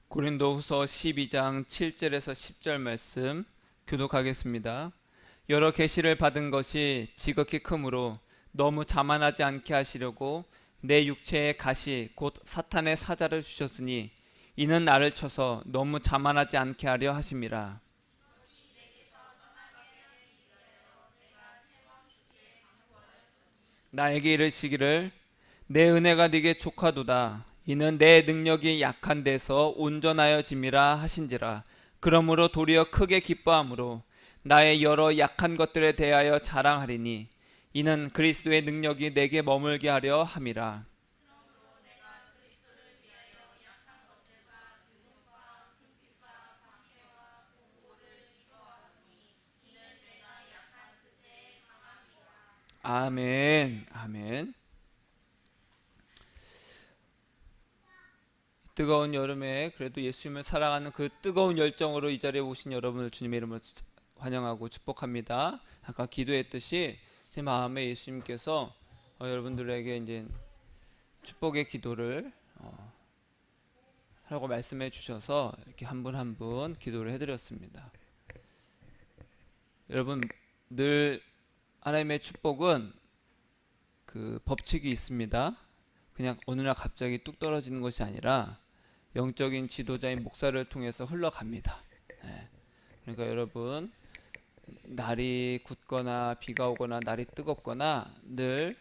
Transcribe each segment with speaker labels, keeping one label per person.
Speaker 1: 고린도후서 12장 7절에서 10절 말씀 교독하겠습니다. 여러 계시를 받은 것이 지극히 크므로 너무 자만하지 않게 하시려고 내 육체의 가시 곧 사탄의 사자를 주셨으니 이는 나를 쳐서 너무 자만하지 않게 하려 하심이라. 나에게 이르시기를 내 은혜가 네게 족하도다. 이는 내 능력이 약한 데서 온전하여 짐이라 하신지라. 그러므로 도리어 크게 기뻐함으로 나의 여러 약한 것들에 대하여 자랑하리니 이는 그리스도의 능력이 내게 머물게 하려 함이라. 아멘. 아멘. 뜨거운 여름에 그래도 예수님을 사랑하는 그 뜨거운 열정으로 이 자리에 오신 여러분을 주님의 이름으로 환영하고 축복합니다. 아까 기도했듯이 제 마음에 예수님께서 여러분들에게 이제 축복의 기도를 하라고 말씀해 주셔서 이렇게 한 분 한 분 기도를 해드렸습니다. 여러분, 늘 하나님의 축복은 그 법칙이 있습니다. 그냥 어느 날 갑자기 뚝 떨어지는 것이 아니라 영적인 지도자인 목사를 통해서 흘러갑니다. 그러니까 여러분, 날이 굳거나 비가 오거나 날이 뜨겁거나 늘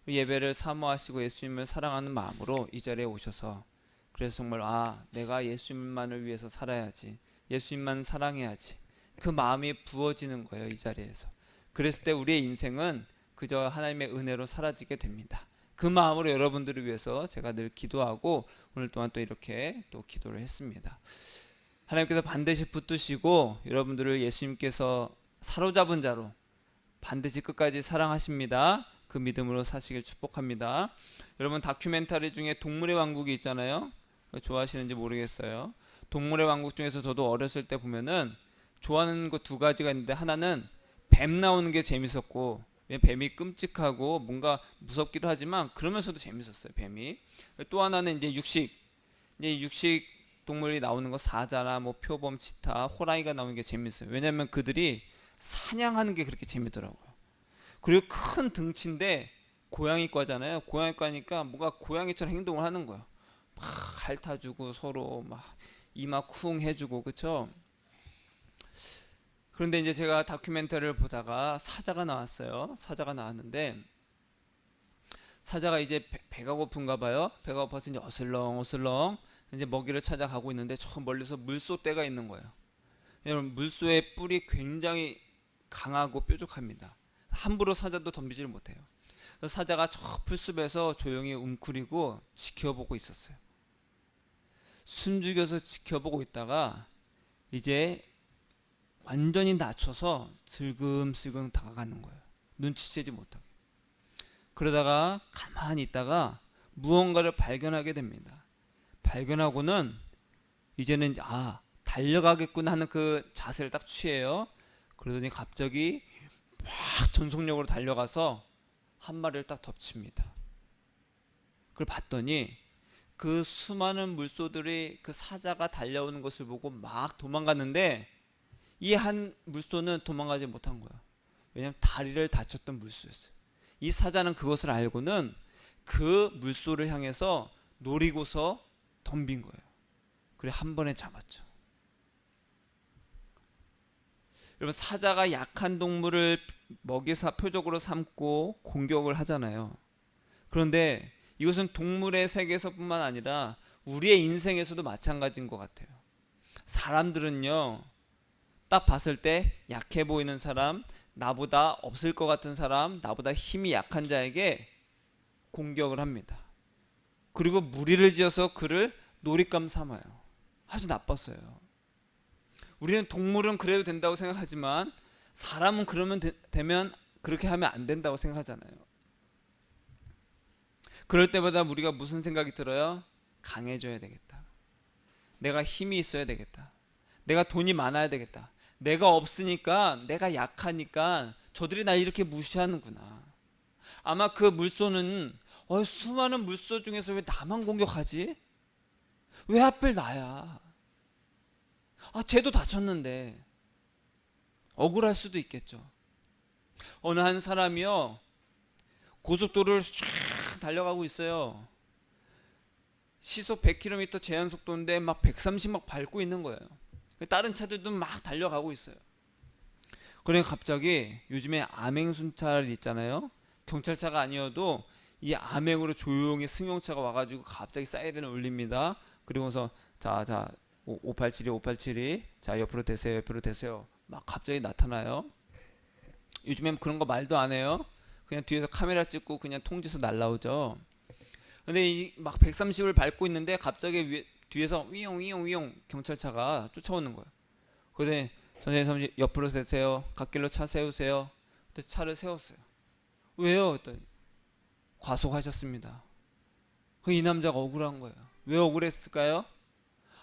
Speaker 1: 예배를 사모하시고 예수님을 사랑하는 마음으로 이 자리에 오셔서, 그래서 정말 내가 예수님만을 위해서 살아야지, 예수님만 사랑해야지, 그 마음이 부어지는 거예요. 이 자리에서. 그랬을 때 우리의 인생은 그저 하나님의 은혜로 사라지게 됩니다. 그 마음으로 여러분들을 위해서 제가 늘 기도하고 오늘 또한 또 이렇게 또 기도를 했습니다. 하나님께서 반드시 붙드시고 여러분들을 예수님께서 사로잡은 자로 반드시 끝까지 사랑하십니다. 그 믿음으로 사시길 축복합니다. 여러분, 다큐멘터리 중에 동물의 왕국이 있잖아요. 좋아하시는지 모르겠어요. 동물의 왕국 중에서 저도 어렸을 때 보면은 좋아하는 거 두 가지가 있는데, 하나는 뱀 나오는 게 재밌었고, 뱀이 끔찍하고 뭔가 무섭기도 하지만 그러면서도 재밌었어요, 뱀이. 또 하나는 이제 육식 동물이 나오는 거, 사자나 뭐 표범, 치타, 호랑이가 나오는 게 재밌어요. 왜냐면 그들이 사냥하는 게 그렇게 재밌더라고요. 그리고 큰 등치인데 고양이과잖아요. 고양이과니까 뭔가 고양이처럼 행동을 하는 거예요. 막 핥아주고 서로 막 이마 쿵 해주고, 그쵸? 그런데 이제 제가 다큐멘터리를 보다가 사자가 나왔어요. 사자가 나왔는데 사자가 이제 배가 고픈가 봐요. 배가 고파서 이제 어슬렁어슬렁 이제 먹이를 찾아가고 있는데 저 멀리서 물소떼가 있는 거예요. 여러분, 물소의 뿔이 굉장히 강하고 뾰족합니다. 함부로 사자도 덤비지를 못해요. 그래서 사자가 저 풀숲에서 조용히 웅크리고 지켜보고 있었어요. 숨죽여서 지켜보고 있다가 이제 완전히 낮춰서 슬금슬금 다가가는 거예요. 눈치채지 못하게. 그러다가 가만히 있다가 무언가를 발견하게 됩니다. 발견하고는 이제는 달려가겠구나 하는 그 자세를 딱 취해요. 그러더니 갑자기 막 전속력으로 달려가서 한 마리를 딱 덮칩니다. 그걸 봤더니 그 수많은 물소들이 그 사자가 달려오는 것을 보고 막 도망갔는데, 이 한 물소는 도망가지 못한 거야. 왜냐하면 다리를 다쳤던 물소였어요. 이 사자는 그것을 알고는 그 물소를 향해서 노리고서 덤빈 거예요. 그래 한 번에 잡았죠. 여러분, 사자가 약한 동물을 먹이사 표적으로 삼고 공격을 하잖아요. 그런데 이것은 동물의 세계에서뿐만 아니라 우리의 인생에서도 마찬가지인 것 같아요. 사람들은요, 딱 봤을 때 약해 보이는 사람, 나보다 없을 것 같은 사람, 나보다 힘이 약한 자에게 공격을 합니다. 그리고 무리를 지어서 그를 놀잇감 삼아요. 아주 나빴어요. 우리는 동물은 그래도 된다고 생각하지만 사람은 그러면 되면 그렇게 하면 안 된다고 생각하잖아요. 그럴 때마다 우리가 무슨 생각이 들어요? 강해져야 되겠다. 내가 힘이 있어야 되겠다. 내가 돈이 많아야 되겠다. 내가 없으니까, 내가 약하니까 저들이 날 이렇게 무시하는구나. 아마 그 물소는 수많은 물소 중에서 왜 나만 공격하지? 왜 하필 나야? 쟤도 다쳤는데 억울할 수도 있겠죠. 어느 한 사람이요, 고속도로를 쫙 달려가고 있어요. 시속 100km 제한 속도인데 막 130 막 밟고 있는 거예요. 다른 차들도 막 달려가고 있어요. 그래 갑자기 요즘에 암행순찰 있잖아요. 경찰차가 아니어도 이 암행으로 조용히 승용차가 와가지고 갑자기 사이렌을 울립니다. 그리고서 자 587이 587이 자 옆으로 대세요, 옆으로 대세요. 막 갑자기 나타나요. 요즘엔 그런 거 말도 안 해요. 그냥 뒤에서 카메라 찍고 그냥 통지서 날라오죠. 근데 이 막 130을 밟고 있는데 갑자기 뒤에서 위용 경찰차가 쫓아오는 거예요. 근데 선생님 옆으로 세세요. 갓길로 차 세우세요. 그래서 차를 세웠어요. 왜요? 했더니 과속하셨습니다. 이 남자가 억울한 거예요. 왜 억울했을까요?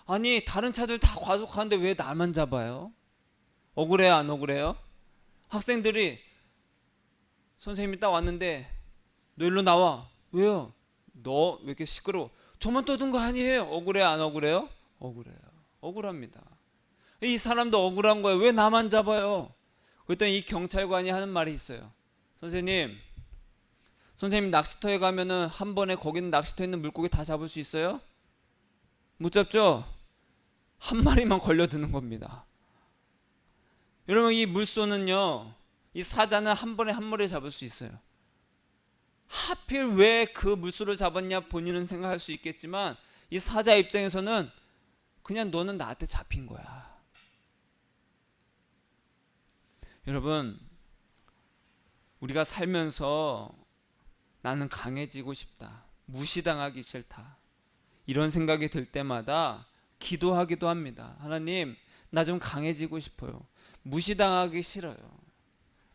Speaker 1: 아니 다른 차들 다 과속하는데 왜 나만 잡아요? 억울해요, 안 억울해요? 학생들이 선생님이 딱 왔는데 너 일로 나와. 왜요? 너 왜 이렇게 시끄러워? 저만 떠든 거 아니에요? 억울해요, 안 억울해요? 억울해요. 억울합니다. 이 사람도 억울한 거예요. 왜 나만 잡아요? 그랬더니 이 경찰관이 하는 말이 있어요. 선생님 낚시터에 가면은 한 번에 거기는 낚시터에 있는 물고기 다 잡을 수 있어요? 못 잡죠? 한 마리만 걸려드는 겁니다. 여러분 이 물소는요, 이 사자는 한 번에 한 마리 잡을 수 있어요. 하필 왜 그 물소를 잡았냐 본인은 생각할 수 있겠지만 이 사자 입장에서는 그냥 너는 나한테 잡힌 거야. 여러분 우리가 살면서 나는 강해지고 싶다, 무시당하기 싫다, 이런 생각이 들 때마다 기도하기도 합니다. 하나님 나 좀 강해지고 싶어요. 무시당하기 싫어요.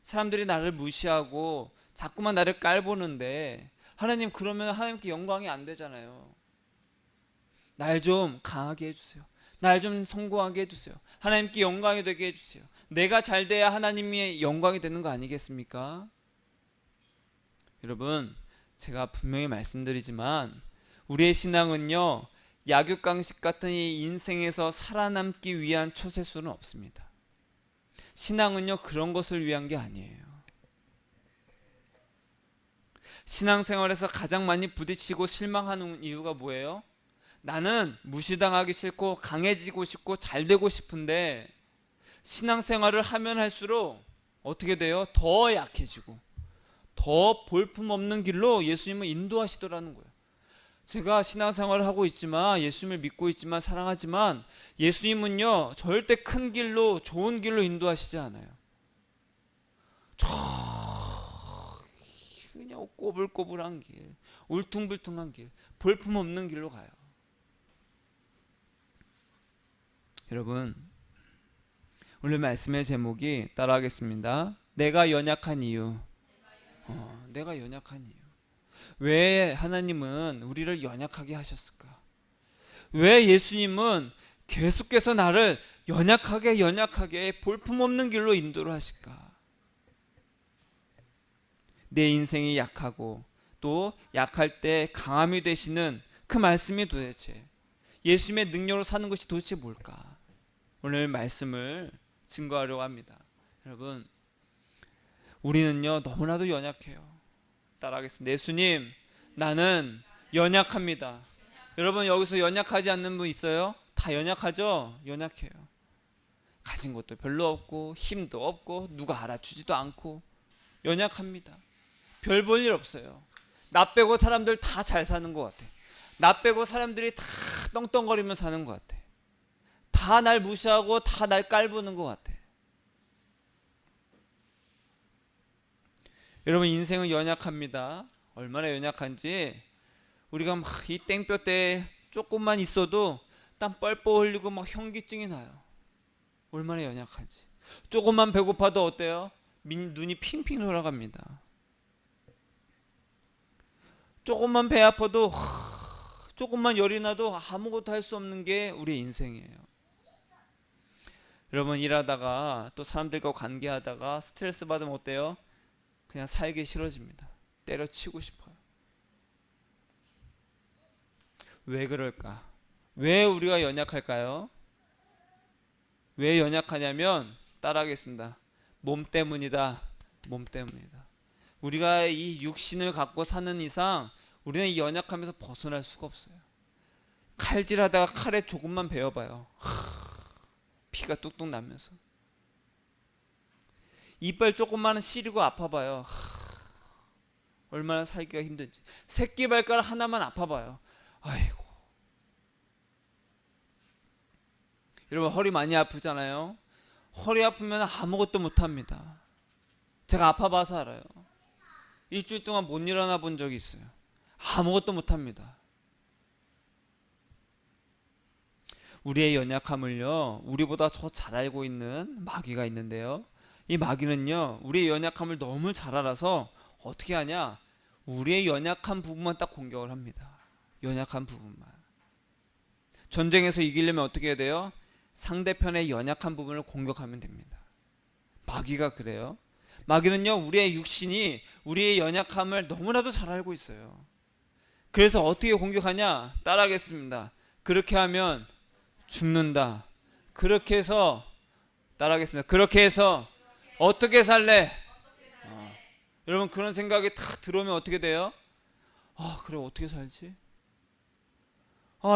Speaker 1: 사람들이 나를 무시하고 자꾸만 나를 깔보는데 하나님 그러면 하나님께 영광이 안 되잖아요. 날 좀 강하게 해주세요. 날 좀 성공하게 해주세요. 하나님께 영광이 되게 해주세요. 내가 잘 돼야 하나님의 영광이 되는 거 아니겠습니까? 여러분 제가 분명히 말씀드리지만 우리의 신앙은요 약육강식 같은 이 인생에서 살아남기 위한 처세술은 없습니다. 신앙은요 그런 것을 위한 게 아니에요. 신앙생활에서 가장 많이 부딪히고 실망하는 이유가 뭐예요? 나는 무시당하기 싫고 강해지고 싶고 잘 되고 싶은데 신앙생활을 하면 할수록 어떻게 돼요? 더 약해지고 더 볼품없는 길로 예수님을 인도하시더라는 거예요. 제가 신앙생활을 하고 있지만 예수님을 믿고 있지만 사랑하지만 예수님은요 절대 큰 길로 좋은 길로 인도하시지 않아요. 그냥 꼬불꼬불한 길, 울퉁불퉁한 길, 볼품없는 길로 가요. 여러분 오늘 말씀의 제목이 따라하겠습니다. 내가 연약한 이유. 내가 연약한 이유. 왜 하나님은 우리를 연약하게 하셨을까? 왜 예수님은 계속해서 나를 연약하게 볼품없는 길로 인도를 하실까? 내 인생이 약하고 또 약할 때 강함이 되시는 그 말씀이 도대체 예수님의 능력으로 사는 것이 도대체 뭘까? 오늘 말씀을 증거하려고 합니다. 여러분 우리는요 너무나도 연약해요. 따라하겠습니다. 예수님 나는 연약합니다. 여러분 여기서 연약하지 않는 분 있어요? 다 연약하죠? 연약해요. 가진 것도 별로 없고 힘도 없고 누가 알아주지도 않고 연약합니다. 별 볼 일 없어요. 나 빼고 사람들 다 잘 사는 것 같아. 나 빼고 사람들이 다 떵떵거리며 사는 것 같아. 다 날 무시하고 다 날 깔보는 것 같아. 여러분 인생은 연약합니다. 얼마나 연약한지 우리가 막 이 땡볕 때 조금만 있어도 땀 뻘뻘 흘리고 막 현기증이 나요. 얼마나 연약한지. 조금만 배고파도 어때요? 눈이 핑핑 돌아갑니다. 조금만 배 아파도 조금만 열이 나도 아무것도 할 수 없는 게 우리 인생이에요. 여러분 일하다가 또 사람들과 관계하다가 스트레스 받으면 어때요? 그냥 살기 싫어집니다. 때려치고 싶어요. 왜 그럴까? 왜 우리가 연약할까요? 왜 연약하냐면 따라하겠습니다. 몸 때문이다. 몸 때문이다. 우리가 이 육신을 갖고 사는 이상 우리는 이 연약함에서 벗어날 수가 없어요. 칼질하다가 칼에 조금만 베어봐요. 피가 뚝뚝 나면서. 이빨 조금만 시리고 아파봐요. 얼마나 살기가 힘든지. 새끼발가락 하나만 아파봐요. 아이고. 여러분 허리 많이 아프잖아요. 허리 아프면 아무것도 못합니다. 제가 아파봐서 알아요. 일주일 동안 못 일어나 본 적이 있어요. 아무것도 못합니다. 우리의 연약함을요, 우리보다 더 잘 알고 있는 마귀가 있는데요, 이 마귀는요 우리의 연약함을 너무 잘 알아서 어떻게 하냐, 우리의 연약한 부분만 딱 공격을 합니다. 연약한 부분만. 전쟁에서 이기려면 어떻게 해야 돼요? 상대편의 연약한 부분을 공격하면 됩니다. 마귀가 그래요. 마귀는요 우리의 육신이 우리의 연약함을 너무나도 잘 알고 있어요. 그래서 어떻게 공격하냐, 따라하겠습니다. 그렇게 하면 죽는다. 그렇게 해서, 따라하겠습니다. 그렇게 해서 어떻게 살래? 여러분 그런 생각이 탁 들어오면 어떻게 돼요? 그래 어떻게 살지?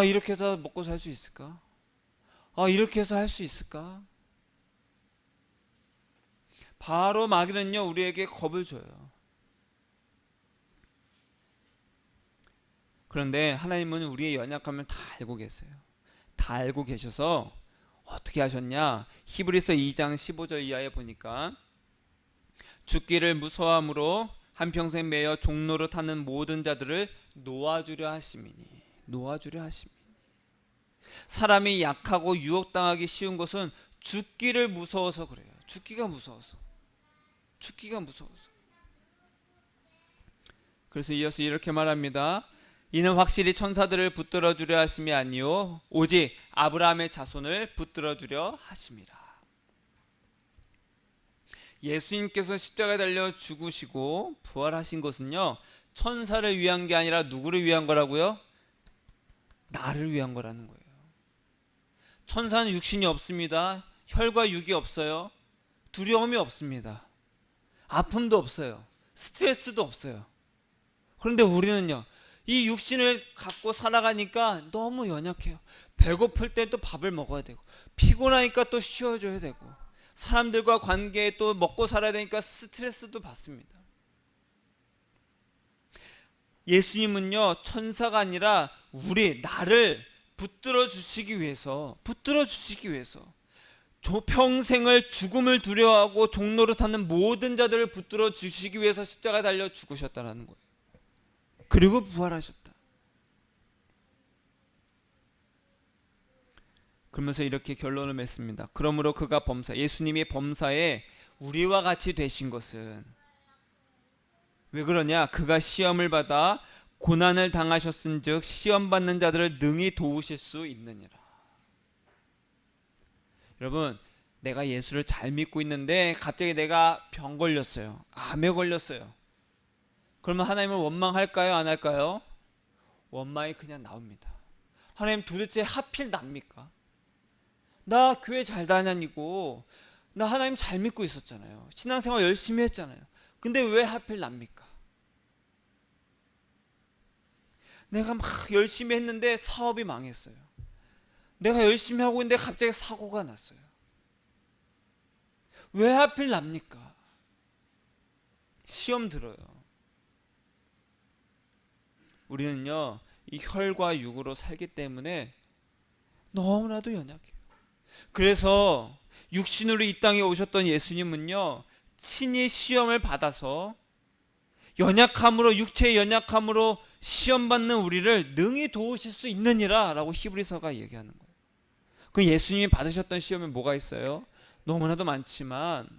Speaker 1: 이렇게 해서 먹고 살 수 있을까? 이렇게 해서 할 수 있을까? 바로 마귀는요 우리에게 겁을 줘요. 그런데 하나님은 우리의 연약함을 다 알고 계세요. 다 알고 계셔서 어떻게 하셨냐, 히브리서 2장 15절 이하에 보니까 죽기를 무서워함으로 한평생 매여 종로로 타는 모든 자들을 놓아주려 하심이니. 놓아주려 하심이니. 사람이 약하고 유혹당하기 쉬운 것은 죽기를 무서워서 그래요. 죽기가 무서워서. 죽기가 무서워서. 그래서 이어서 이렇게 말합니다. 이는 확실히 천사들을 붙들어 주려 하심이 아니요 오직 아브라함의 자손을 붙들어 주려 하심이라. 예수님께서 십자가에 달려 죽으시고 부활하신 것은요 천사를 위한 게 아니라 누구를 위한 거라고요? 나를 위한 거라는 거예요. 천사는 육신이 없습니다. 혈과 육이 없어요. 두려움이 없습니다. 아픔도 없어요. 스트레스도 없어요. 그런데 우리는요 이 육신을 갖고 살아가니까 너무 연약해요. 배고플 때 또 밥을 먹어야 되고, 피곤하니까 또 쉬어줘야 되고, 사람들과 관계에 또 먹고 살아야 되니까 스트레스도 받습니다. 예수님은요 천사가 아니라 나를 붙들어 주시기 위해서 평생을 죽음을 두려워하고 종로로 사는 모든 자들을 붙들어 주시기 위해서 십자가에 달려 죽으셨다는 거예요. 그리고 부활하셨다. 그러면서 이렇게 결론을 맺습니다. 그러므로 그가 예수님이 범사에 우리와 같이 되신 것은, 왜 그러냐? 그가 시험을 받아 고난을 당하셨은즉 시험 받는 자들을 능히 도우실 수 있느니라. 여러분, 내가 예수를 잘 믿고 있는데 갑자기 내가 병 걸렸어요. 암에 걸렸어요. 그러면 하나님은 원망할까요? 안 할까요? 원망이 그냥 나옵니다. 하나님 도대체 하필 납니까? 나 교회 잘 다니고 나 하나님 잘 믿고 있었잖아요. 신앙생활 열심히 했잖아요. 근데 왜 하필 납니까? 내가 막 열심히 했는데 사업이 망했어요. 내가 열심히 하고 있는데 갑자기 사고가 났어요. 왜 하필 납니까? 시험 들어요. 우리는요 이 혈과 육으로 살기 때문에 너무나도 연약해요. 그래서 육신으로 이 땅에 오셨던 예수님은요 친히 시험을 받아서 연약함으로, 육체의 연약함으로 시험받는 우리를 능히 도우실 수 있느니라 라고 히브리서가 얘기하는 거예요. 그 예수님이 받으셨던 시험에 뭐가 있어요? 너무나도 많지만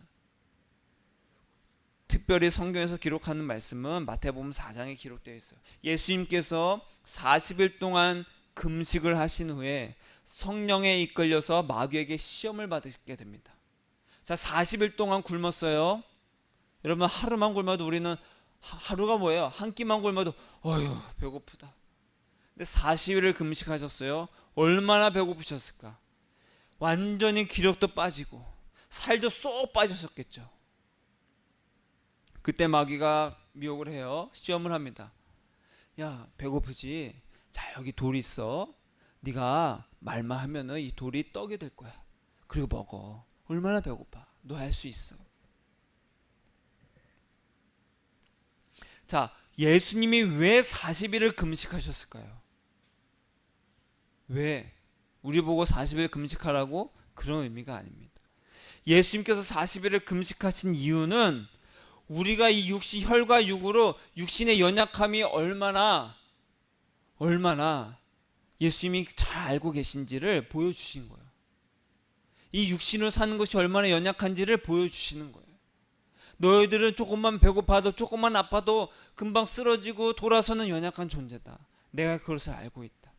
Speaker 1: 특별히 성경에서 기록하는 말씀은 마태복음 4장에 기록되어 있어요. 예수님께서 40일 동안 금식을 하신 후에 성령에 이끌려서 마귀에게 시험을 받으시게 됩니다. 자, 40일 동안 굶었어요. 여러분 하루만 굶어도 우리는 하루가 뭐예요? 한 끼만 굶어도 어휴 배고프다. 근데 40일을 금식하셨어요. 얼마나 배고프셨을까? 완전히 기력도 빠지고 살도 쏙 빠졌었겠죠. 그때 마귀가 미혹을 해요. 시험을 합니다. 야, 배고프지? 자, 여기 돌이 있어. 네가 말만 하면은 이 돌이 떡이 될 거야. 그리고 먹어. 얼마나 배고파. 너 할 수 있어. 자, 예수님이 왜 40일을 금식하셨을까요? 왜? 우리 보고 40일 금식하라고? 그런 의미가 아닙니다. 예수님께서 40일을 금식하신 이유는 우리가 이 혈과 육으로 육신의 연약함이 얼마나 예수님이 잘 알고 계신지를 보여주신 거예요. 이 육신으로 사는 것이 얼마나 연약한지를 보여주시는 거예요. 너희들은 조금만 배고파도 조금만 아파도 금방 쓰러지고 돌아서는 연약한 존재다. 내가 그것을 알고 있다.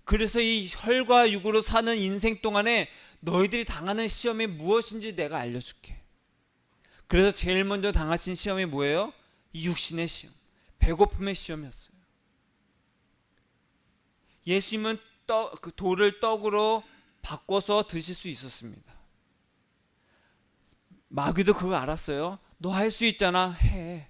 Speaker 1: 그래서 이 혈과 육으로 사는 인생 동안에 너희들이 당하는 시험이 무엇인지 내가 알려줄게. 그래서 제일 먼저 당하신 시험이 뭐예요? 이 육신의 시험, 배고픔의 시험이었어요. 예수님은 그 돌을 떡으로 바꿔서 드실 수 있었습니다. 마귀도 그걸 알았어요. 너 할 수 있잖아, 해.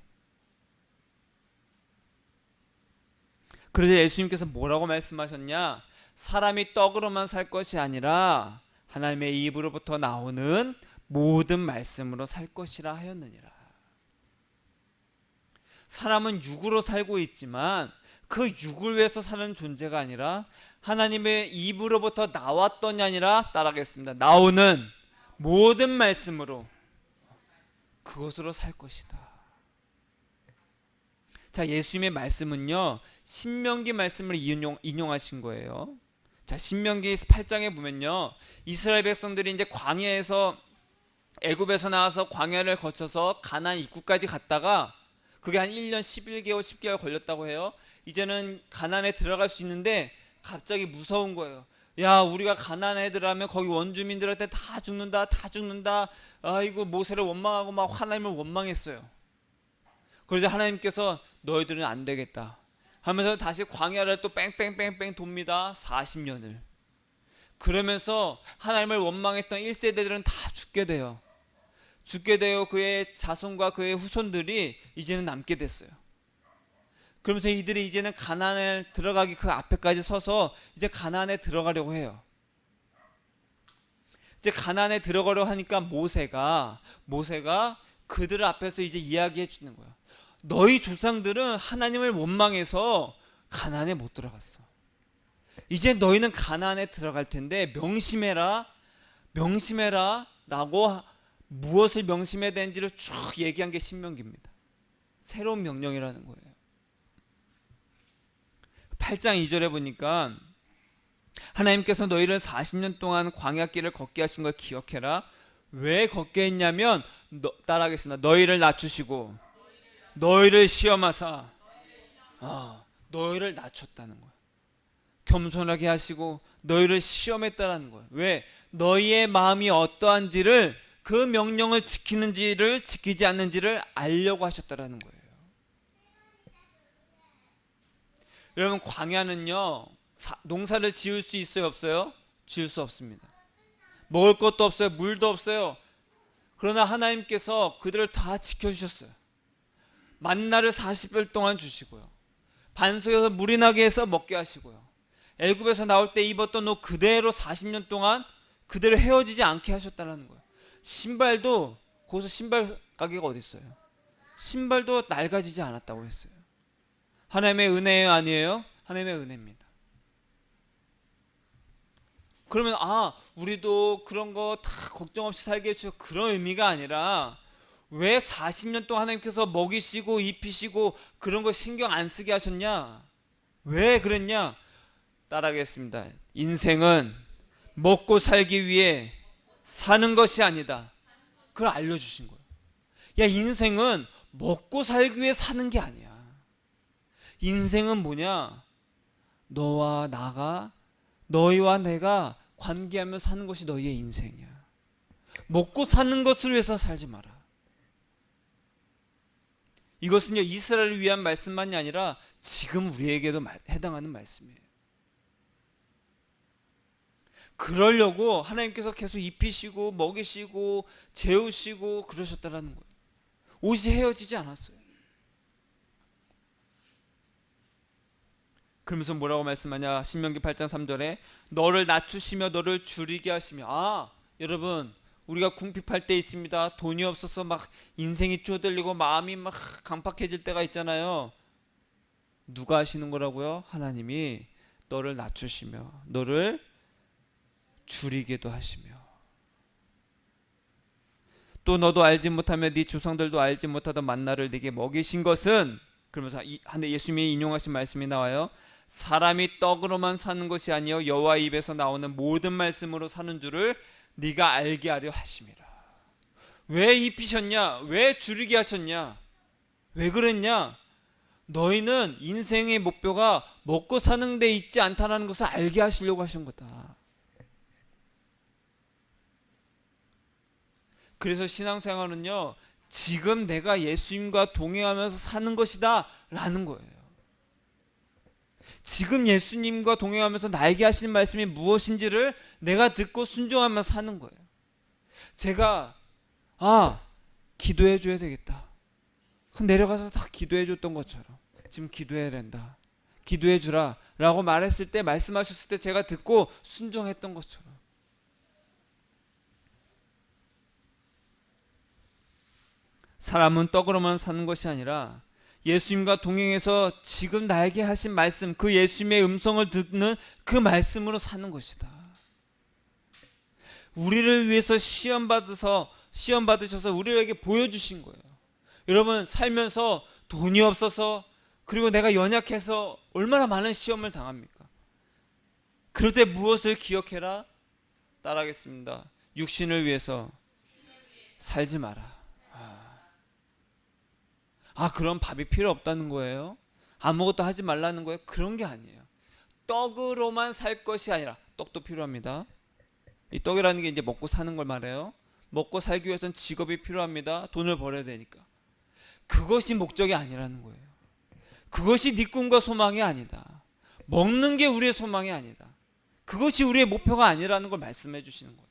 Speaker 1: 그래서 예수님께서 뭐라고 말씀하셨냐? 사람이 떡으로만 살 것이 아니라 하나님의 입으로부터 나오는 모든 말씀으로 살 것이라 하였느니라. 사람은 육으로 살고 있지만 그 육을 위해서 사는 존재가 아니라 하나님의 입으로부터 나왔더니 아니라, 따라하겠습니다, 나오는 모든 말씀으로, 그것으로 살 것이다. 자, 예수님의 말씀은요, 신명기 말씀을 인용하신 거예요. 자, 신명기 8장에 보면요, 이스라엘 백성들이 이제 광야에서, 애굽에서 나와서 광야를 거쳐서 가나안 입구까지 갔다가 그게 한 1년 11개월 10개월 걸렸다고 해요. 이제는 가나안에 들어갈 수 있는데 갑자기 무서운 거예요. 야, 우리가 가나안에 들어가면 거기 원주민들한테 다 죽는다. 아이고, 모세를 원망하고 막 하나님을 원망했어요. 그러자 하나님께서 너희들은 안 되겠다 하면서 다시 광야를 또 뺑뺑뺑뺑 돕니다. 40년을. 그러면서 하나님을 원망했던 1세대들은 다 죽게 돼요. 그의 자손과 그의 후손들이 이제는 남게 됐어요. 그러면서 이들이 이제는 가나안에 들어가기 그 앞에까지 서서 이제 가나안에 들어가려고 해요. 이제 가나안에 들어가려고 하니까 모세가 그들 앞에서 이제 이야기해 주는 거예요. 너희 조상들은 하나님을 원망해서 가나안에 못 들어갔어. 이제 너희는 가나안에 들어갈 텐데 명심해라 라고 무엇을 명심해야 되는지를 쭉 얘기한 게 신명기입니다. 새로운 명령이라는 거예요. 8장 2절에 보니까 하나님께서 너희를 40년 동안 광야길을 걷게 하신 걸 기억해라. 왜 걷게 했냐면, 따라하겠습니다, 너희를 낮추시고 너희를 시험하사 너희를 낮췄다는 거예요. 겸손하게 하시고 너희를 시험했다라는 거예요. 왜? 너희의 마음이 어떠한지를, 그 명령을 지키는지를 지키지 않는지를 알려고 하셨다라는 거예요. 여러분, 광야는요, 농사를 지을 수 있어요, 없어요? 지을 수 없습니다. 먹을 것도 없어요, 물도 없어요. 그러나 하나님께서 그들을 다 지켜주셨어요. 만나를 40일 동안 주시고요, 반석에서 물이 나게 해서 먹게 하시고요, 애굽에서 나올 때 입었던 옷 그대로 40년 동안 그대로 헤어지지 않게 하셨다는 거예요. 신발도, 거기서 신발 가게가 어디 있어요? 신발도 낡아지지 않았다고 했어요. 하나님의 은혜예요, 아니에요? 하나님의 은혜입니다. 그러면 우리도 그런 거 다 걱정 없이 살게 해주셔서, 그런 의미가 아니라 왜 40년 동안 하나님께서 먹이시고 입히시고 그런 거 신경 안 쓰게 하셨냐? 왜 그랬냐? 따라하겠습니다. 인생은 먹고 살기 위해 사는 것이 아니다. 그걸 알려주신 거예요. 야, 인생은 먹고 살기 위해 사는 게 아니야. 인생은 뭐냐? 너희와 내가 관계하며 사는 것이 너희의 인생이야. 먹고 사는 것을 위해서 살지 마라. 이것은요, 이스라엘을 위한 말씀만이 아니라 지금 우리에게도 해당하는 말씀이에요. 그러려고 하나님께서 계속 입히시고 먹이시고 재우시고 그러셨다라는 거예요. 옷이 헤어지지 않았어요. 그러면서 뭐라고 말씀하냐? 신명기 8장 3절에 너를 낮추시며 너를 줄이게 하시며. 여러분, 우리가 궁핍할 때 있습니다. 돈이 없어서 막 인생이 쪼들리고 마음이 막 강팍해질 때가 있잖아요. 누가 하시는 거라고요? 하나님이 너를 낮추시며 너를 줄이게도 하시며, 또 너도 알지 못하며 네 조상들도 알지 못하던 만나를 네게 먹이신 것은, 그러면서 예수님이 인용하신 말씀이 나와요. 사람이 떡으로만 사는 것이 아니요 여호와 입에서 나오는 모든 말씀으로 사는 줄을 네가 알게 하려 하심이라. 왜 입히셨냐? 왜 줄이게 하셨냐? 왜 그랬냐? 너희는 인생의 목표가 먹고 사는 데 있지 않다는 것을 알게 하시려고 하신 거다. 그래서 신앙생활은요, 지금 내가 예수님과 동행하면서 사는 것이다 라는 거예요. 지금 예수님과 동행하면서 나에게 하시는 말씀이 무엇인지를 내가 듣고 순종하면서 사는 거예요. 제가 기도해 줘야 되겠다, 내려가서 다 기도해 줬던 것처럼 지금 기도해야 된다, 기도해 주라 라고 말했을 때, 말씀하셨을 때 제가 듣고 순종했던 것처럼, 사람은 떡으로만 사는 것이 아니라 예수님과 동행해서 지금 나에게 하신 말씀, 그 예수님의 음성을 듣는 그 말씀으로 사는 것이다. 우리를 위해서 시험 받으셔서 우리에게 보여주신 거예요. 여러분, 살면서 돈이 없어서, 그리고 내가 연약해서 얼마나 많은 시험을 당합니까? 그럴 때 무엇을 기억해라? 따라하겠습니다. 육신을 위해서 살지 마라. 그럼 밥이 필요 없다는 거예요? 아무것도 하지 말라는 거예요? 그런 게 아니에요. 떡으로만 살 것이 아니라, 떡도 필요합니다. 이 떡이라는 게 이제 먹고 사는 걸 말해요. 먹고 살기 위해서는 직업이 필요합니다. 돈을 벌어야 되니까. 그것이 목적이 아니라는 거예요. 그것이 네 꿈과 소망이 아니다. 먹는 게 우리의 소망이 아니다. 그것이 우리의 목표가 아니라는 걸 말씀해 주시는 거예요.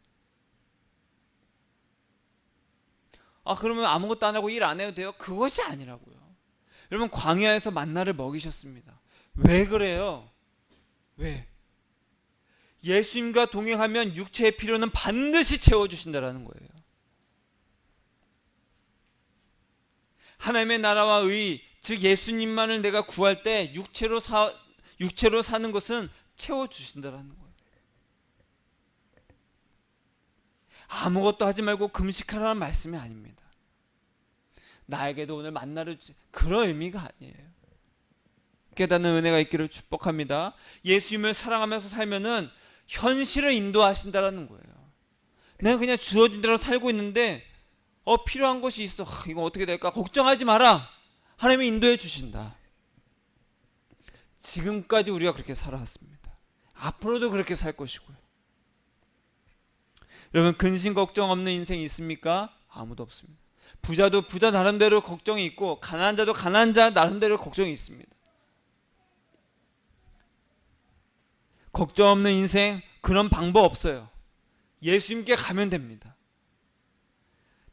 Speaker 1: 그러면 아무것도 안 하고 일 안 해도 돼요? 그것이 아니라고요. 여러분, 광야에서 만나를 먹이셨습니다. 왜 그래요? 왜? 예수님과 동행하면 육체의 필요는 반드시 채워주신다라는 거예요. 하나님의 나라와 의, 즉 예수님만을 내가 구할 때 육체로 사는 것은 채워주신다라는 거예요. 아무것도 하지 말고 금식하라는 말씀이 아닙니다. 나에게도 오늘 만나를 주시, 그런 의미가 아니에요. 깨닫는 은혜가 있기를 축복합니다. 예수님을 사랑하면서 살면은 현실을 인도하신다라는 거예요. 내가 그냥 주어진 대로 살고 있는데 필요한 것이 있어. 이거 어떻게 될까? 걱정하지 마라. 하나님이 인도해 주신다. 지금까지 우리가 그렇게 살아왔습니다. 앞으로도 그렇게 살 것이고요. 여러분, 근심 걱정 없는 인생이 있습니까? 아무도 없습니다. 부자도 부자 나름대로 걱정이 있고, 가난한 자도 가난한 자 나름대로 걱정이 있습니다. 걱정 없는 인생, 그런 방법 없어요. 예수님께 가면 됩니다.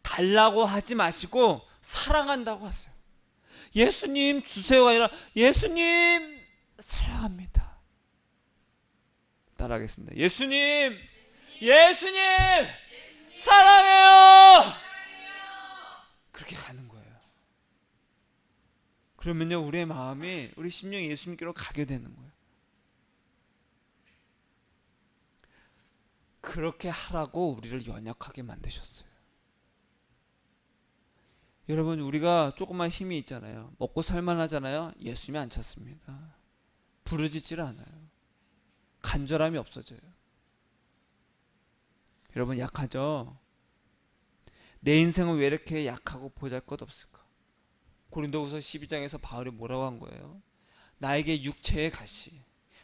Speaker 1: 달라고 하지 마시고 사랑한다고 하세요. 예수님 주세요가 아니라 예수님 사랑합니다. 따라하겠습니다. 예수님 사랑해요. 그렇게 가는 거예요. 그러면요, 우리의 마음이, 우리 심령이 예수님께로 가게 되는 거예요. 그렇게 하라고 우리를 연약하게 만드셨어요. 여러분, 우리가 조금만 힘이 있잖아요. 먹고 살만하잖아요. 예수님이 안 찾습니다. 부르짖질 않아요. 간절함이 없어져요. 여러분, 약하죠? 내 인생은 왜 이렇게 약하고 보잘것없을까? 고린도후서 12장에서 바울이 뭐라고 한 거예요? 나에게 육체의 가시,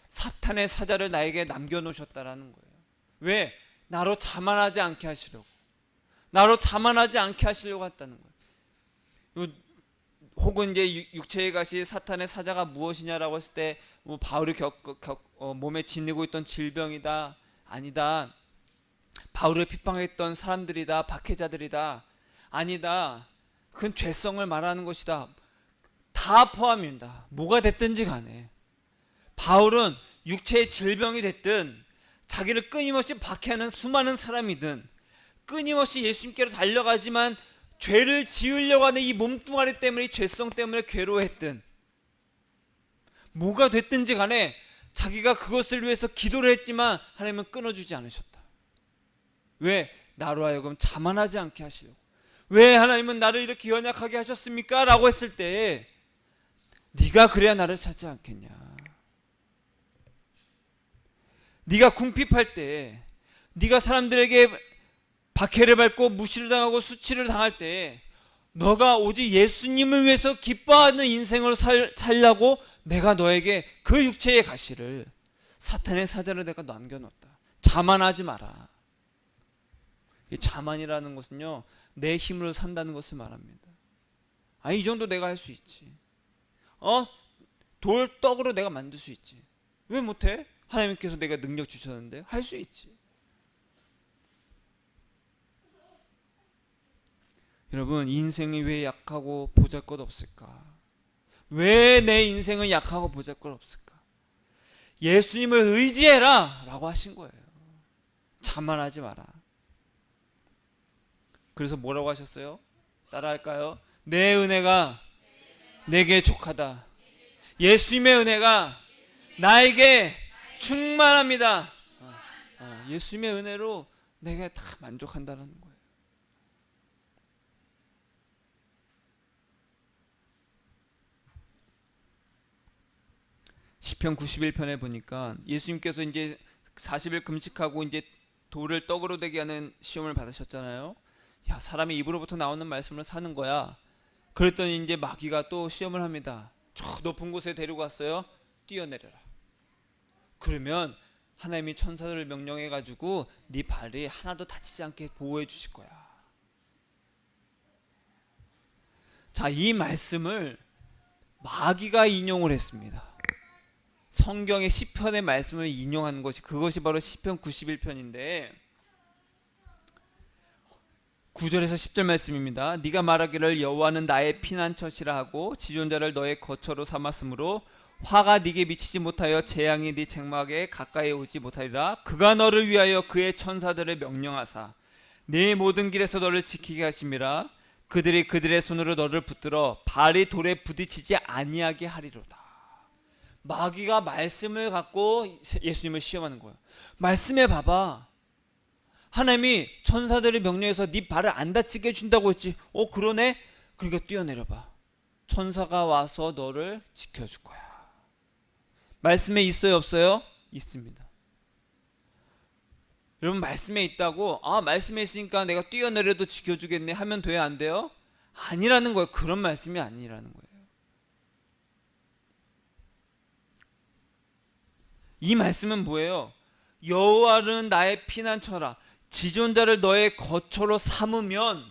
Speaker 1: 사탄의 사자를 나에게 남겨놓으셨다라는 거예요. 왜? 나로 자만하지 않게 하시려고, 나로 자만하지 않게 하시려고 했다는 거예요. 혹은 이제 육체의 가시, 사탄의 사자가 무엇이냐라고 했을 때, 바울이 몸에 지니고 있던 질병이다, 아니다. 바울을 핍박했던 사람들이다. 박해자들이다. 아니다. 그건 죄성을 말하는 것이다. 다 포함입니다. 뭐가 됐든지 간에 바울은 육체의 질병이 됐든 자기를 끊임없이 박해하는 수많은 사람이든 끊임없이 예수님께로 달려가지만 죄를 지으려고 하는 이 몸뚱아리 때문에, 이 죄성 때문에 괴로워했든 뭐가 됐든지 간에 자기가 그것을 위해서 기도를 했지만 하나님은 끊어주지 않으셨다. 왜? 나로 하여금 자만하지 않게 하시려고. 왜 하나님은 나를 이렇게 연약하게 하셨습니까? 라고 했을 때 네가 그래야 나를 찾지 않겠냐. 네가 궁핍할 때, 네가 사람들에게 박해를 받고 무시를 당하고 수치를 당할 때 너가 오직 예수님을 위해서 기뻐하는 인생으로 살려고 내가 너에게 그 육체의 가시를, 사탄의 사자를 내가 남겨놓았다. 자만하지 마라. 이 자만이라는 것은요, 내 힘으로 산다는 것을 말합니다. 이 정도 내가 할 수 있지. 돌 떡으로 내가 만들 수 있지. 왜 못해? 하나님께서 내가 능력 주셨는데 할 수 있지. 여러분, 인생이 왜 약하고 보잘것없을까? 왜 내 인생은 약하고 보잘것없을까? 예수님을 의지해라 라고 하신 거예요. 자만하지 마라. 그래서 뭐라고 하셨어요? 따라할까요? 내 은혜가 내게 족하다. 예수님의 은혜가 나에게 충만합니다. 예수님의 은혜로 내가 다 만족한다는 거예요. 시편 91편에 보니까 예수님께서 이제 40일 금식하고 이제 돌을 떡으로 되게 하는 시험을 받으셨잖아요. 야, 사람이 입으로부터 나오는 말씀을 사는 거야. 그랬더니 이제 마귀가 또 시험을 합니다. 저 높은 곳에 데리고 갔어요. 뛰어내려라. 그러면 하나님이 천사들을 명령해 가지고 네 발이 하나도 다치지 않게 보호해 주실 거야. 자, 이 말씀을 마귀가 인용을 했습니다. 성경의 시편의 말씀을 인용하는 것이, 그것이 바로 시편 91편인데 9절에서 10절 말씀입니다. 네가 말하기를 여호와는 나의 피난처시라 하고 지존자를 너의 거처로 삼았으므로 화가 네게 미치지 못하여 재앙이 네 장막에 가까이 오지 못하리라. 그가 너를 위하여 그의 천사들을 명령하사 네 모든 길에서 너를 지키게 하심이라. 그들이 그들의 손으로 너를 붙들어 발이 돌에 부딪히지 아니하게 하리로다. 마귀가 말씀을 갖고 예수님을 시험하는 거예요. 말씀에 봐봐. 하나님이 천사들을 명령해서 네 발을 안 다치게 해준다고 했지. 그러네? 그러니까 뛰어내려봐. 천사가 와서 너를 지켜줄 거야. 말씀에 있어요, 없어요? 있습니다. 여러분, 말씀에 있다고 말씀에 있으니까 내가 뛰어내려도 지켜주겠네 하면 돼요, 안 돼요? 아니라는 거예요. 그런 말씀이 아니라는 거예요. 이 말씀은 뭐예요? 여호와는 나의 피난처라. 지존자를 너의 거처로 삼으면,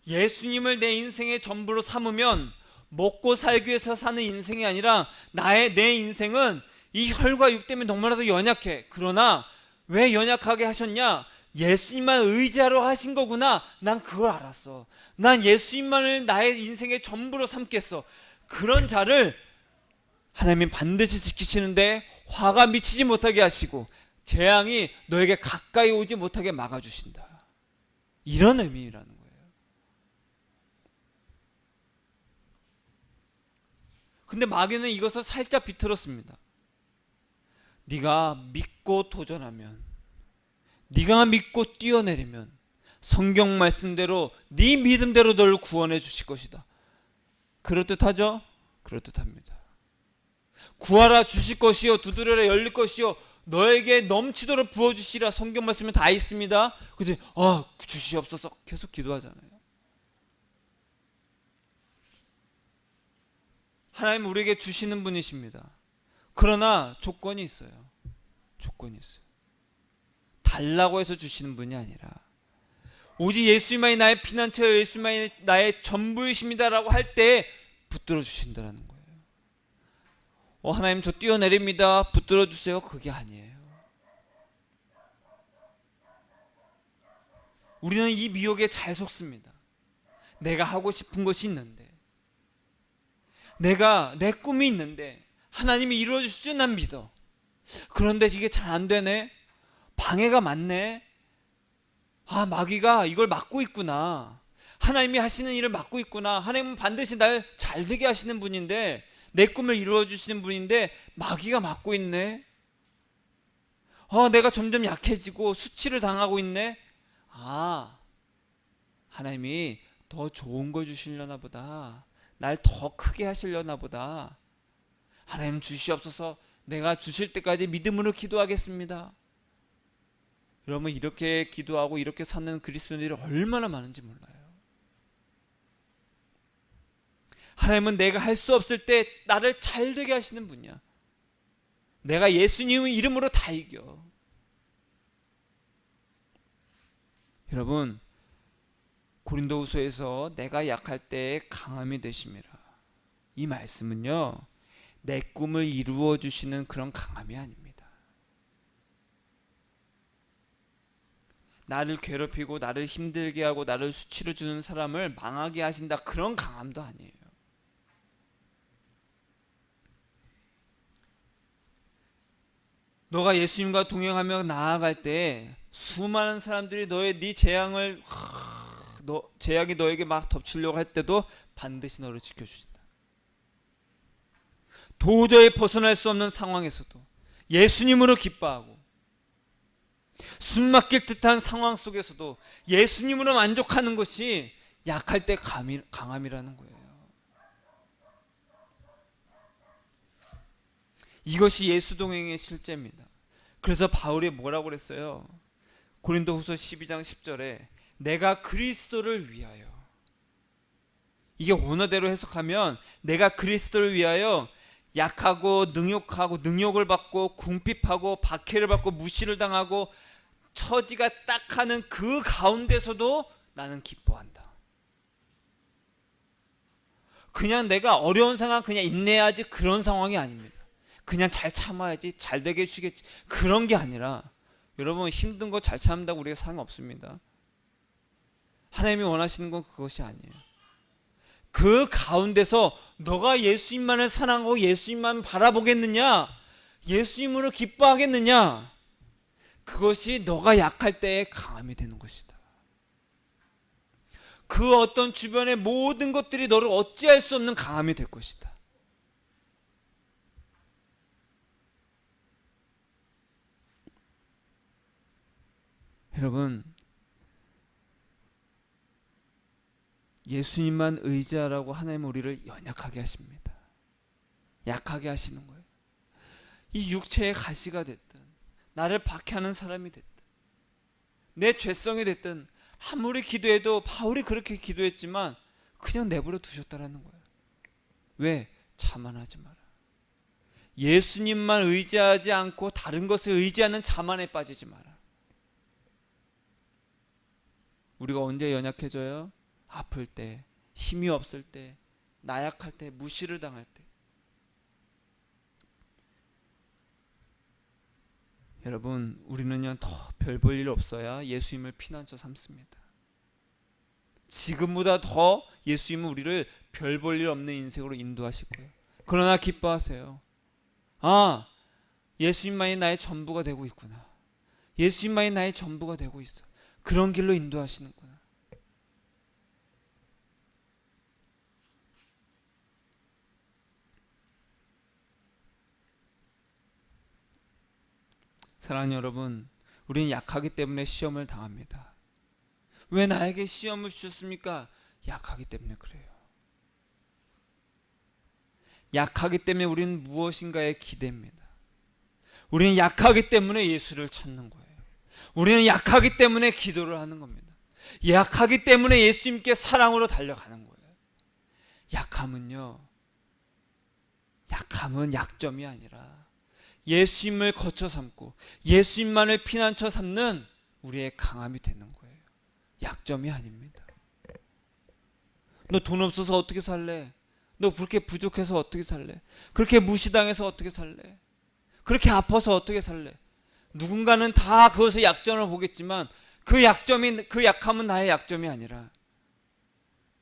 Speaker 1: 예수님을 내 인생의 전부로 삼으면 먹고 살기 위해서 사는 인생이 아니라 내 인생은 이 혈과 육 때문에 너무나도 연약해. 그러나 왜 연약하게 하셨냐? 예수님만 의지하러 하신 거구나. 난 그걸 알았어. 난 예수님만을 나의 인생의 전부로 삼겠어. 그런 자를 하나님이 반드시 지키시는데 화가 미치지 못하게 하시고 재앙이 너에게 가까이 오지 못하게 막아주신다. 이런 의미라는 거예요. 근데 마귀는 이것을 살짝 비틀었습니다. 네가 믿고 도전하면, 네가 믿고 뛰어내리면 성경 말씀대로 네 믿음대로 너를 구원해 주실 것이다. 그럴듯하죠? 그럴듯합니다. 구하라 주실 것이요 두드려라 열릴 것이요 너에게 넘치도록 부어주시라. 성경 말씀에 다 있습니다. 근데 주시옵소서 계속 기도하잖아요. 하나님 우리에게 주시는 분이십니다. 그러나 조건이 있어요. 조건이 있어요. 달라고 해서 주시는 분이 아니라 오직 예수님만이 나의 피난처여 예수님만이 나의 전부이십니다라고 할 때 붙들어 주신다는 거예요. 하나님 저 뛰어내립니다. 붙들어 주세요. 그게 아니에요. 우리는 이 미혹에 잘 속습니다. 내가 하고 싶은 것이 있는데, 내가 내 꿈이 있는데 하나님이 이루어 주실 줄 난 믿어. 그런데 이게 잘 안 되네. 방해가 많네. 아, 마귀가 이걸 막고 있구나. 하나님이 하시는 일을 막고 있구나. 하나님은 반드시 날 잘 되게 하시는 분인데, 내 꿈을 이루어 주시는 분인데 마귀가 막고 있네. 내가 점점 약해지고 수치를 당하고 있네. 아, 하나님이 더 좋은 걸 주시려나 보다. 날 더 크게 하시려나 보다. 하나님 주시옵소서. 내가 주실 때까지 믿음으로 기도하겠습니다. 여러분, 이렇게 기도하고 이렇게 사는 그리스도인들이 얼마나 많은지 몰라요. 하나님은 내가 할 수 없을 때 나를 잘 되게 하시는 분이야. 내가 예수님 이름으로 다 이겨. 여러분, 고린도후서에서 내가 약할 때 강함이 되심이라, 이 말씀은요, 내 꿈을 이루어 주시는 그런 강함이 아닙니다. 나를 괴롭히고 나를 힘들게 하고 나를 수치를 주는 사람을 망하게 하신다, 그런 강함도 아니에요. 너가 예수님과 동행하며 나아갈 때 수많은 사람들이 네 재앙을 재앙이 너에게 막 덮치려고 할 때도 반드시 너를 지켜주신다. 도저히 벗어날 수 없는 상황에서도 예수님으로 기뻐하고, 숨막힐 듯한 상황 속에서도 예수님으로 만족하는 것이 약할 때 강함이라는 거예요. 이것이 예수 동행의 실제입니다. 그래서 바울이 뭐라고 그랬어요? 고린도후서 12장 10절에 내가 그리스도를 위하여, 이게 원어대로 해석하면 내가 그리스도를 위하여 약하고 능욕하고 능욕을 받고 궁핍하고 박해를 받고 무시를 당하고 처지가 딱하는 그 가운데서도 나는 기뻐한다. 그냥 내가 어려운 상황 그냥 인내해야지, 그런 상황이 아닙니다. 그냥 잘 참아야지, 잘 되게 해주겠지, 그런 게 아니라, 여러분, 힘든 거 잘 참는다고 우리가 상관없습니다. 하나님이 원하시는 건 그것이 아니에요. 그 가운데서 너가 예수님만을 사랑하고 예수님만 바라보겠느냐, 예수님으로 기뻐하겠느냐, 그것이 너가 약할 때의 강함이 되는 것이다. 그 어떤 주변의 모든 것들이 너를 어찌할 수 없는 강함이 될 것이다. 여러분, 예수님만 의지하라고 하나님은 우리를 연약하게 하십니다. 약하게 하시는 거예요. 이 육체의 가시가 됐든, 나를 박해하는 사람이 됐든, 내 죄성이 됐든, 아무리 기도해도, 바울이 그렇게 기도했지만 그냥 내버려 두셨다라는 거예요. 왜? 자만하지 마라. 예수님만 의지하지 않고 다른 것을 의지하는 자만에 빠지지 마라. 우리가 언제 연약해져요? 아플 때, 힘이 없을 때, 나약할 때, 무시를 당할 때. 여러분, 우리는요 더 별 볼 일 없어야 예수님을 피난처 삼습니다. 지금보다 더 예수님은 우리를 별 볼 일 없는 인생으로 인도하실 거예요. 그러나 기뻐하세요. 아, 예수님만이 나의 전부가 되고 있구나. 예수님만이 나의 전부가 되고 있어. 그런 길로 인도하시는구나. 사랑하는 여러분, 우리는 약하기 때문에 시험을 당합니다. 왜 나에게 시험을 주셨습니까? 약하기 때문에 그래요. 약하기 때문에 우리는 무엇인가에 기대입니다. 우리는 약하기 때문에 예수를 찾는 거예요. 우리는 약하기 때문에 기도를 하는 겁니다. 약하기 때문에 예수님께 사랑으로 달려가는 거예요. 약함은 약점이 아니라 예수님을 거쳐 삼고 예수님만을 피난처 삼는 우리의 강함이 되는 거예요. 약점이 아닙니다. 너 돈 없어서 어떻게 살래? 너 그렇게 부족해서 어떻게 살래? 그렇게 무시당해서 어떻게 살래? 그렇게 아파서 어떻게 살래? 누군가는 다 그것의 약점을 보겠지만 그 약함은 나의 약점이 아니라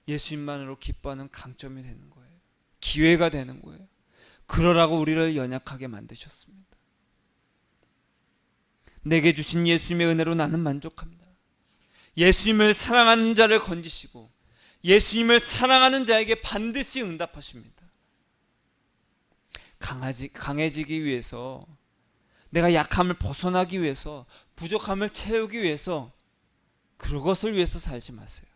Speaker 1: 예수님만으로 기뻐하는 강점이 되는 거예요. 기회가 되는 거예요. 그러라고 우리를 연약하게 만드셨습니다. 내게 주신 예수님의 은혜로 나는 만족합니다. 예수님을 사랑하는 자를 건지시고 예수님을 사랑하는 자에게 반드시 응답하십니다. 강해지기 위해서, 내가 약함을 벗어나기 위해서, 부족함을 채우기 위해서, 그것을 위해서 살지 마세요.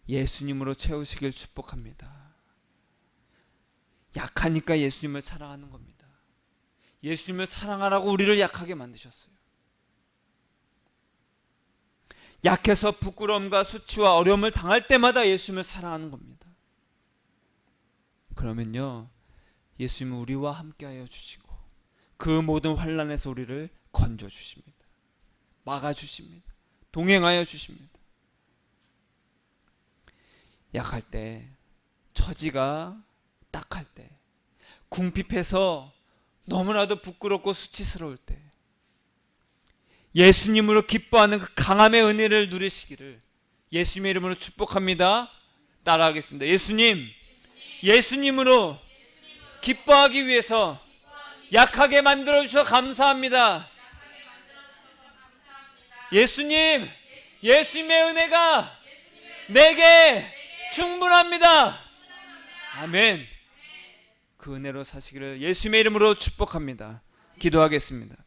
Speaker 1: 예수님으로 채우시길 축복합니다. 약하니까 예수님을 사랑하는 겁니다. 예수님을 사랑하라고 우리를 약하게 만드셨어요. 약해서 부끄러움과 수치와 어려움을 당할 때마다 예수님을 사랑하는 겁니다. 그러면요, 예수님은 우리와 함께하여 주시고 그 모든 환난에서 우리를 건져 주십니다. 막아 주십니다. 동행하여 주십니다. 약할 때, 처지가 딱할 때, 궁핍해서 너무나도 부끄럽고 수치스러울 때 예수님으로 기뻐하는 그 강함의 은혜를 누리시기를 예수님의 이름으로 축복합니다. 따라하겠습니다. 예수님으로 기뻐하기 위해서 약하게 만들어 주셔서 감사합니다. 예수님의 은혜가 내게 충분합니다. 아멘. 그 은혜로 사시기를 예수님의 이름으로 축복합니다. 기도하겠습니다.